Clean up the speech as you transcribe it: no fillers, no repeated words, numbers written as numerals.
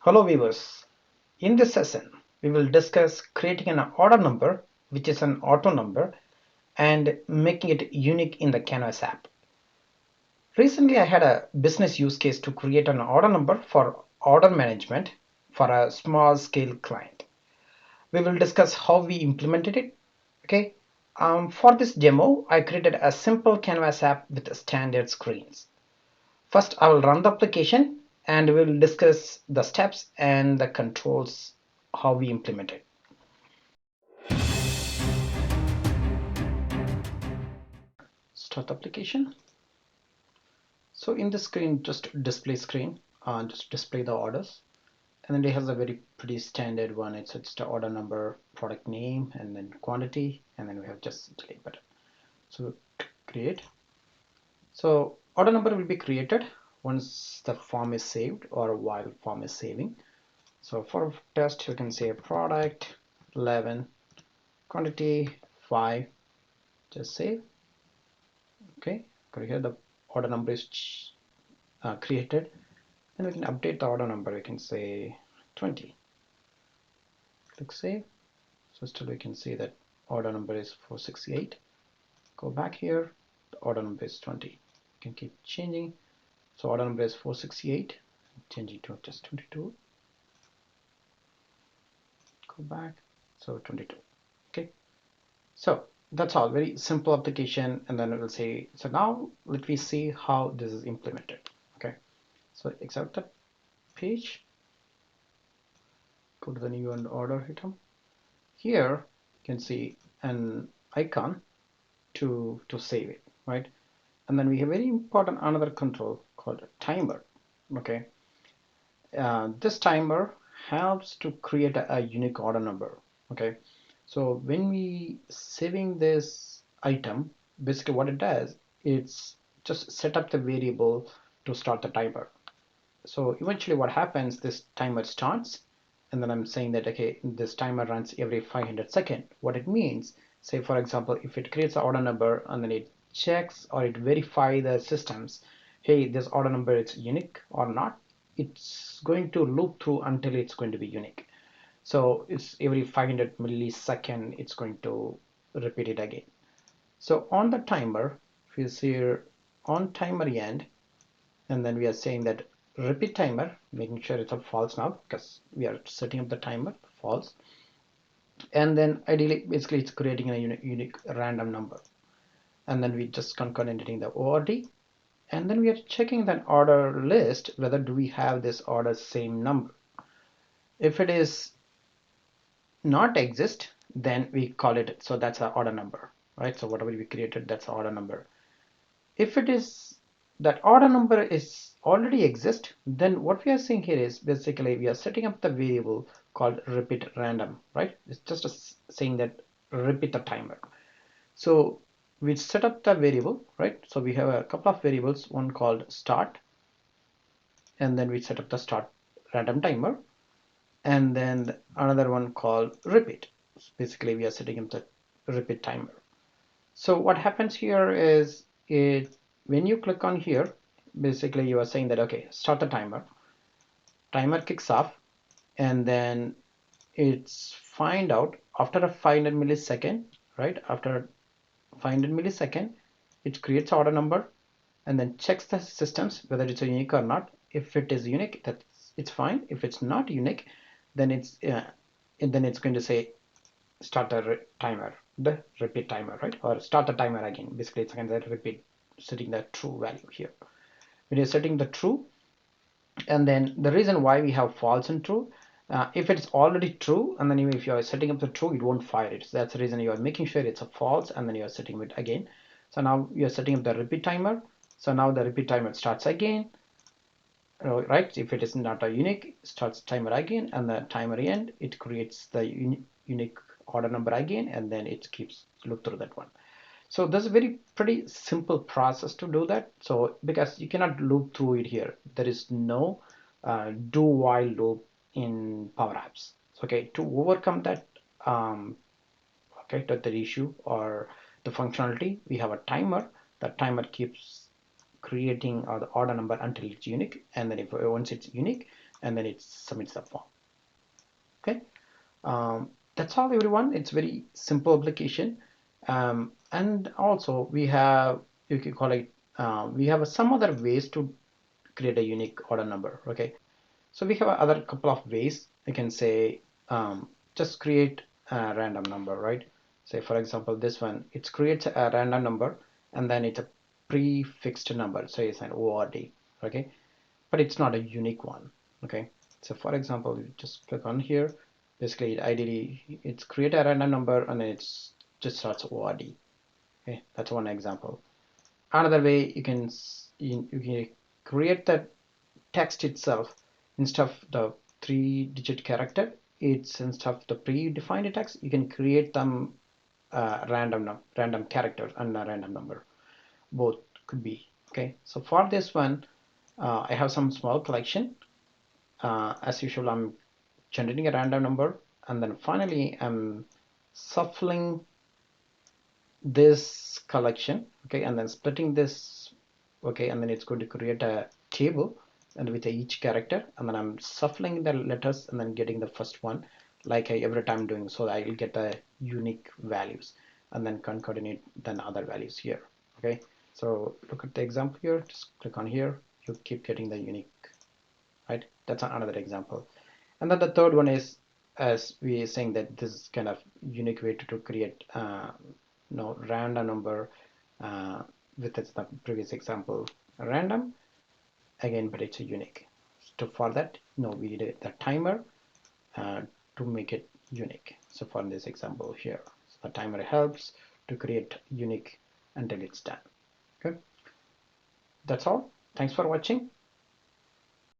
Hello viewers, in this session we will discuss creating an order number which is an auto number and making it unique in the Canvas app. Recently I had a business use case to create an order number for order management for a small scale client. We will discuss how we implemented it. Okay. For this demo I created a simple Canvas app with standard screens. First, I will run the application and we will discuss the steps and the controls, how we implement it. Start the application. So in the screen, just display screen, just display the orders. And then it has a very pretty standard one. It's the order number, product name, and then quantity. And then we have just delete button. So create. So order number will be created once the form is saved or while form is saving. So for test, you can say product 11, quantity 5, just save. Okay, here the order number is created, and we can update the order number. We can say 20. Click save. So still we can see that order number is 468. Go back here, the order number is 20. You can keep changing. So order number is 468. Change it to just 22. Go back. So 22. Okay. So that's all, very simple application. And then it will say, so now let me see how this is implemented. Okay, so exit the page, go to the new and order item. Here you can see an icon to save it, right? And then we have very important another control called timer. Okay, this timer helps to create a unique order number. Okay, so when we saving this item, basically what it does, it's just set up the variable to start the timer. So eventually what happens, this timer starts, and then I'm saying that, okay, this timer runs every 500 seconds. What it means, say for example, if it creates an order number and then it checks or it verify the systems, hey, this order number is unique or not, it's going to loop through until it's going to be unique. So it's every 500 millisecond, it's going to repeat it again. So on the timer, if you see here on timer end, and then we are saying that repeat timer, making sure it's a false now because we are setting up the timer false. And then ideally, basically it's creating a unique random number. And then we just concatenating the ORD. And then we are checking that order list, whether do we have this order same number. If it is not exist, then we call it, so that's our order number, right? So whatever we created, that's our order number. If it is that order number is already exist, then what we are saying here is basically we are setting up the variable called repeat random, right? It's just saying that repeat the timer. So we set up the variable, right? So we have a couple of variables, one called start, and then we set up the start random timer, and then another one called repeat. So basically we are setting up the repeat timer. So what happens here is when you click on here, basically you are saying that, okay, start the timer. Timer kicks off, and then it's find out after a 500 millisecond, right? After 500 millisecond, it creates order number and then checks the systems whether it's a unique or not. If it is unique, it's fine. If it's not unique, then it's going to say start the timer, the repeat timer, right? Or start the timer again. Basically it's kind of repeat, setting the true value here. When you're setting the true, and then the reason why we have false and true, if it's already true, and then if you are setting up the true, it won't fire it. So that's the reason you are making sure it's a false, and then you are setting it again. So now you're setting up the repeat timer. So now the repeat timer starts again, right? If it is not a unique, starts timer again, and the timer end, it creates the unique order number again, and then it keeps look through that one. So this is a very pretty simple process to do that. So because you cannot loop through it here, there is no do while loop in Power Apps. Okay, to overcome that, okay, that issue or the functionality, we have a timer. That timer keeps creating the order number until it's unique, and then if once it's unique, and then it submits the form. Okay, that's all everyone. It's very simple application. And also we have, you can call it, we have some other ways to create a unique order number. Okay, so we have other couple of ways. You can say, just create a random number, right? Say for example, this one, it creates a random number and then it's a prefixed number, so it's an ORD. Okay, but it's not a unique one. Okay, so for example, you just click on here. Basically, ideally, it's create a random number and then it's just starts ORD. Okay, that's one example. Another way, you can create the text itself. Instead of the 3-digit character, it's instead of the predefined text, you can create them random character and a random number. Both could be. Okay, so for this one, I have some small collection. As usual, I'm generating a random number, and then finally I'm shuffling this collection. Okay, and then splitting this. Okay, and then it's going to create a table and with each character, and then I'm shuffling the letters and then getting the first one like I every time doing, so I will get the unique values and then concatenate then other values here. Okay, so look at the example here, just click on here, you keep getting the unique, right? That's another example. And then the third one is, as we are saying, that this is kind of unique way to create random number, with the previous example random again, but it's a unique. So for that, we need the timer uh, to make it unique. So for this example here, so the timer helps to create unique until it's done. Okay, that's all. Thanks for watching.